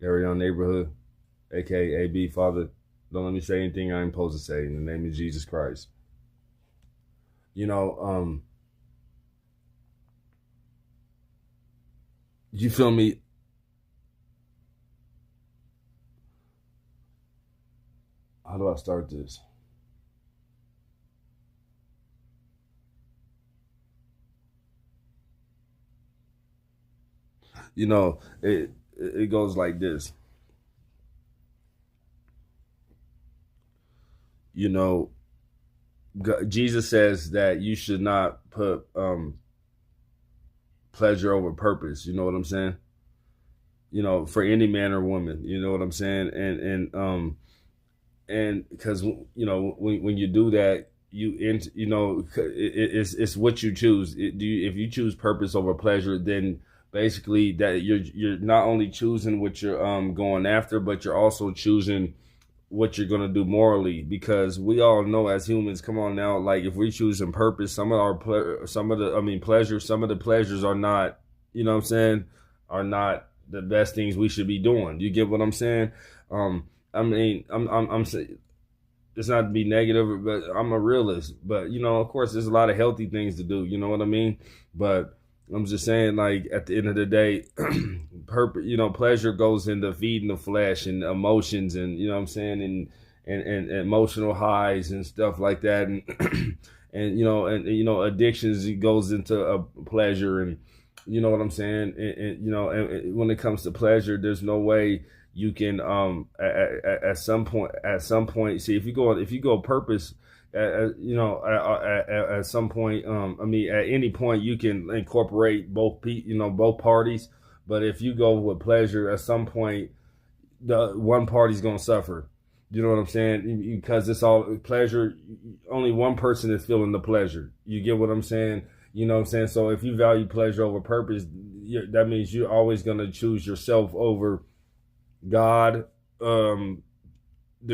Area Neighborhood, aka AB. Father, don't let me say anything I ain't supposed to say in the name of Jesus Christ. You know, you feel me? How do I start this? You know, it goes like this. You know, Jesus says that you should not put pleasure over purpose. You know what I'm saying? You know, for any man or woman. You know what I'm saying? And because you know when you do that, you know it's what you choose. If you choose purpose over pleasure, then basically that you're not only choosing what you're going after, but you're also choosing what you're gonna do morally, because we all know as humans, come on now, like if we choosing purpose, some of the pleasures are not, you know what I'm saying, are not the best things we should be doing. You get what I'm saying? I mean, I'm saying, it's not to be negative, but I'm a realist. But you know, of course, there's a lot of healthy things to do. You know what I mean? But I'm just saying, like at the end of the day, purpose. You know, pleasure goes into feeding the flesh and emotions, and you know what I'm saying, and emotional highs and stuff like that, and and you know, addictions. It goes into a pleasure, and you know what I'm saying. And you know, and when it comes to pleasure, there's no way you can at some point see if you go purpose you know at some point I mean at any point you can incorporate both parties, but if you go with pleasure at some point the one party's gonna suffer. You know what I'm saying? Because it's all pleasure. Only one person is feeling the pleasure. You get what I'm saying? You know what I'm saying? So if you value pleasure over purpose, that means you're always gonna choose yourself over God, the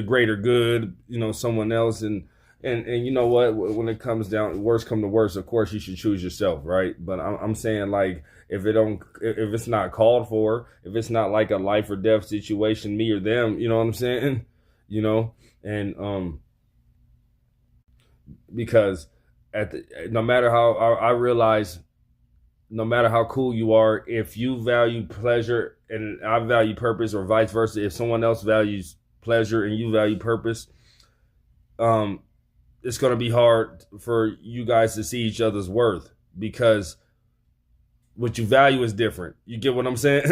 greater good, you know, someone else, and you know what? When it comes down, worst come to worst, of course you should choose yourself, right? But I'm saying like if it's not called for, if it's not like a life or death situation, me or them, you know what I'm saying? You know, and because no matter how I realize no matter how cool you are, if you value pleasure and I value purpose, or vice versa, if someone else values pleasure and you value purpose, um, it's going to be hard for you guys to see each other's worth because what you value is different. You get what I'm saying?